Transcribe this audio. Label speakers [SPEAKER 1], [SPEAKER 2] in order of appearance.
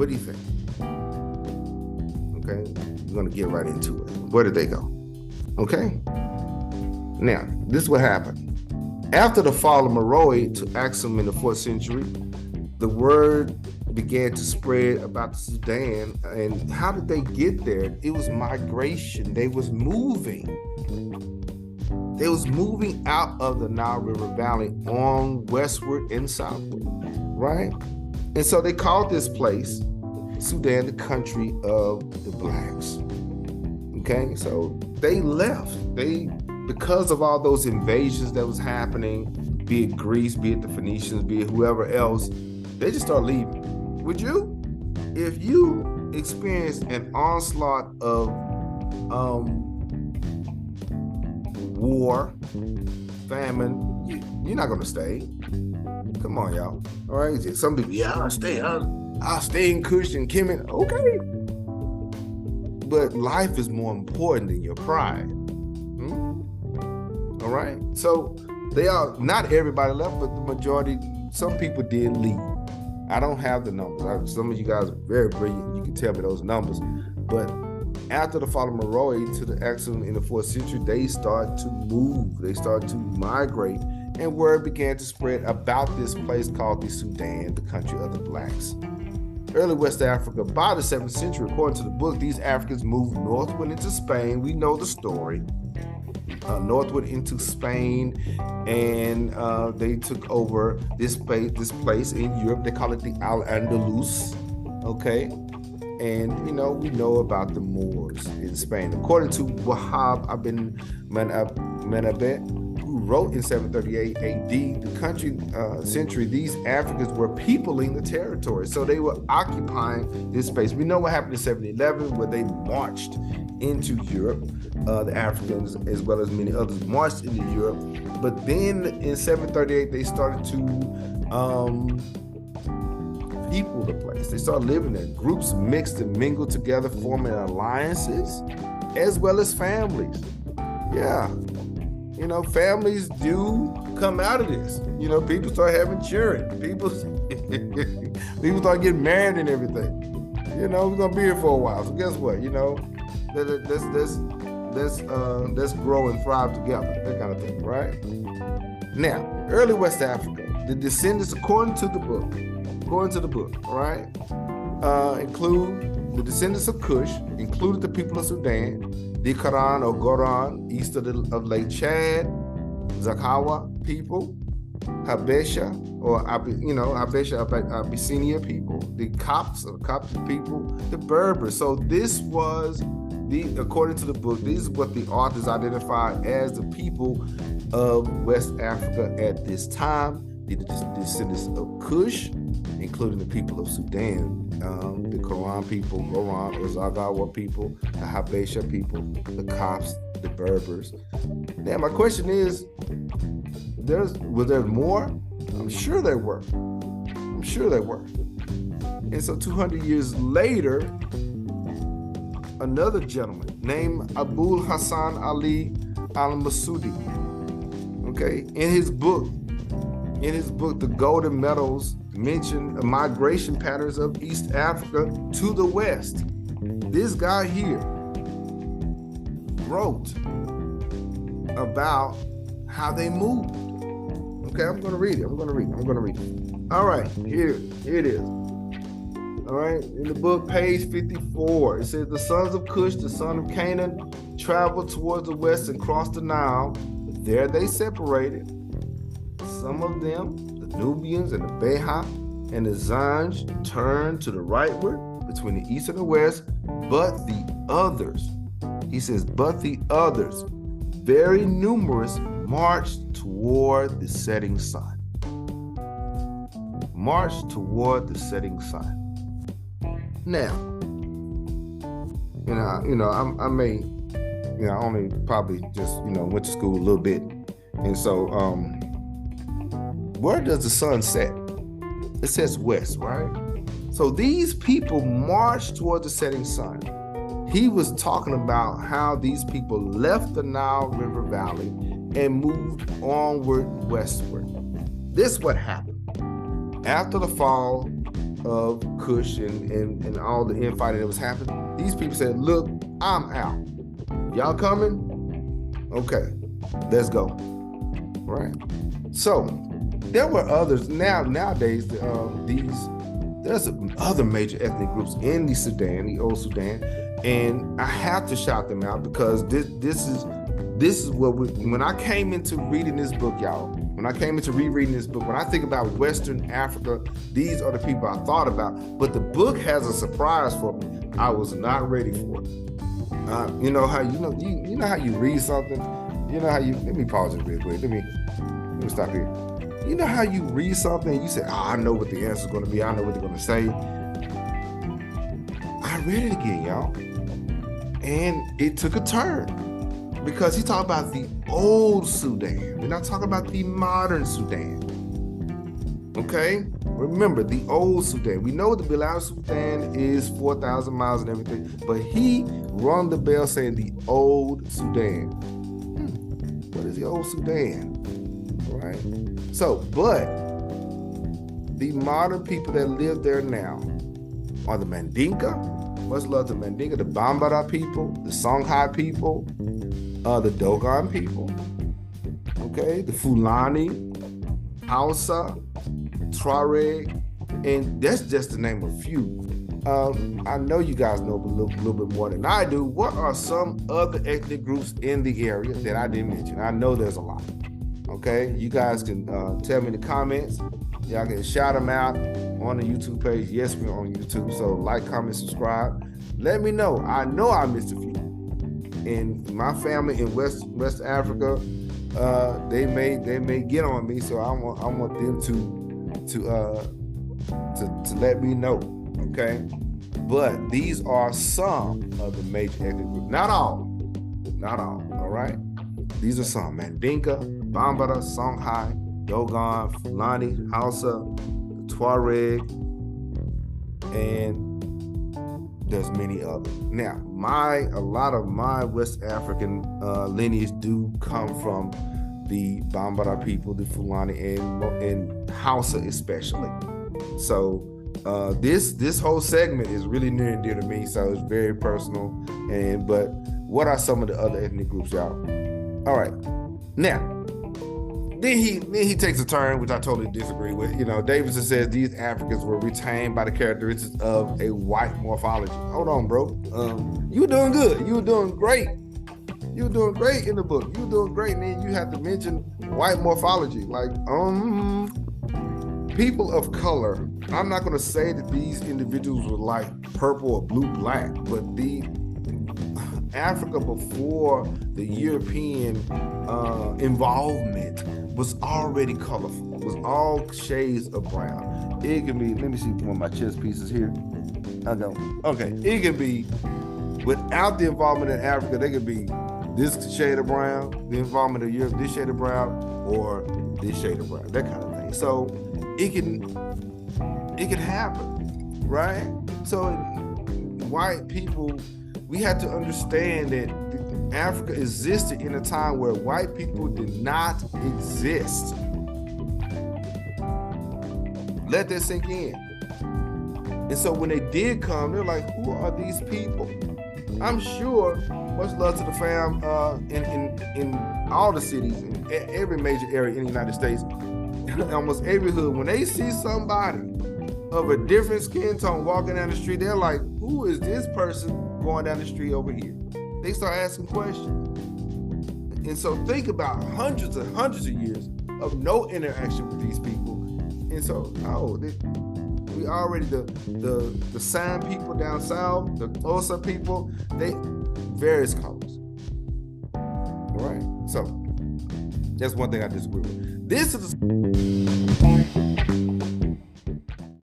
[SPEAKER 1] What do you think? Okay, we're going to get right into it. Where did they go? Okay. Now, this is what happened. After the fall of Meroe to Kmt in the 4th century, the word began to spread about the Sudan. And how did they get there? It was migration. They was moving. They was moving out of the Nile River Valley on westward and southward, right? And so they called this place Sudan, the country of the blacks. Okay, so they left. Because of all those invasions that was happening, be it Greece, be it the Phoenicians, be it whoever else, they just start leaving. Would you? If you experienced an onslaught of war, famine, you're not gonna stay. Come on, y'all. All right, some people, yeah, I'll stay. I'll stay in Kush and Kmt. Okay, but life is more important than your pride. All right, so not everybody left, but the majority, some people did leave. I don't have the numbers. Some of you guys are very brilliant. You can tell me those numbers. But after the fall of Meroe to the Kmt in the 4th century, they start to move. They start to migrate. And word began to spread about this place called the Sudan, the country of the blacks. Early West Africa, by the 7th century, according to the book, these Africans moved northward into Spain. We know the story. Northward into Spain, and they took over this place in Europe. They call it the Al-Andalus, okay? And, we know about the Moors in Spain. According to Wahab ibn Manabeh, who wrote in 738 AD, the century, these Africans were peopling the territory. So they were occupying this space. We know what happened in 711, where they marched into Europe. The Africans, as well as many others, marched into Europe. But then in 738, they started to people the place. They started living there. Groups mixed and mingled together, forming alliances, as well as families. Yeah. Families do come out of this. People start having children. People start getting married and everything. We're going to be here for a while. So guess what? Let's grow and thrive together, that kind of thing, right? Now, early West Africa, the descendants, according to the book, all right, include the descendants of Kush, included the people of Sudan, the Quran or Goran, east of Lake Chad, Zakawa people, Habesha, or Abyssinia people, the Copts or Coptic people, the Berbers. So this was according to the book, these are what the authors identified as the people of West Africa at this time. The descendants of Kush, including the people of Sudan, the Quran people, Goran or Zagawa people, the Habesha people, the Copts, the Berbers. Now, my question is, was there more? I'm sure there were. And so 200 years later, another gentleman named Abul Hassan Ali al-Masudi, okay, in his book, The Golden Meadows, mentioned the migration patterns of East Africa to the West. This guy here wrote about how they moved. Okay, I'm going to read it. All right, here it is. All right, in the book, page 54, it says, the sons of Cush, the son of Canaan, traveled towards the west and crossed the Nile. There they separated. Some of them, the Nubians and the Beha and the Zanj, turned to the rightward between the east and the west, but the others, he says, very numerous, marched toward the setting sun. Now, I may, I only probably just, went to school a little bit. And so, where does the sun set? It sets west, right? So these people marched toward the setting sun. He was talking about how these people left the Nile River Valley and moved onward westward. This is what happened. After the fall of Kush and all the infighting that was happening, these people said, look, I'm out. Y'all coming? Okay, let's go. Right. So there were others. Nowadays, there's other major ethnic groups in the Sudan, the old Sudan, and I have to shout them out because this is what when I came into reading this book, y'all, when I came into rereading this book, when I think about Western Africa, these are the people I thought about. But the book has a surprise for me. I was not ready for it. You know how you read something. You know how you. Let me pause it real quick. Let me stop here. You know how you read something and you say, "Oh, I know what the answer is going to be. I know what they're going to say." I read it again, y'all, and it took a turn. Because he talked about the old Sudan. We're not talking about the modern Sudan. Okay? Remember, the old Sudan. We know the Bilal Sudan is 4,000 miles and everything, but he rung the bell saying the old Sudan. What is the old Sudan? All right? So, but the modern people that live there now are the Mandinka. Much love to Mandinka, the Bambara people, the Songhai people, the Dogon people, okay, the Fulani, Hausa, Tuareg, and that's just to name a few. I know you guys know a little bit more than I do. What are some other ethnic groups in the area that I didn't mention? I know there's a lot. Okay, you guys can tell me in the comments. Y'all can shout them out on the YouTube page. Yes, we're on YouTube, so like, comment, subscribe. Let me know. I know I missed a few. And my family in West Africa, they may get on me, so I want them to let me know, okay? But these are some of the major ethnic groups, not all, all right? These are some: Mandinka, Bambara, Songhai, Dogon, Fulani, Hausa, Tuareg, and there's many others. Now, a lot of my West African lineage do come from the Bambara people, the Fulani, and Hausa especially. So this whole segment is really near and dear to me, so it's very personal. But what are some of the other ethnic groups, y'all? All right, now. Then he takes a turn, which I totally disagree with. You know, Davidson says these Africans were retained by the characteristics of a white morphology. Hold on, bro. You were doing good. You were doing great. You were doing great in the book. You were doing great. And then you have to mention white morphology. Like, people of color. I'm not going to say that these individuals were like purple or blue, black, but the Africa before the European involvement was already colorful. It was all shades of brown. It can be, let me see one of my chess pieces here. I know. Okay, it can be, without the involvement in Africa, they could be this shade of brown, the involvement of Europe, this shade of brown, or this shade of brown, that kind of thing. So it can happen, right? So white people, we had to understand that Africa existed in a time where white people did not exist. Let that sink in. And so when they did come, they're like, who are these people? I'm sure, much love to the fam in all the cities, in every major area in the United States, almost every hood, when they see somebody of a different skin tone walking down the street, they're like, who is this person going down the street over here? They start asking questions. And so think about hundreds and hundreds of years of no interaction with these people. And so, we already, the San people down south, the Osa people, they various colors. All right, so that's one thing I disagree with. This is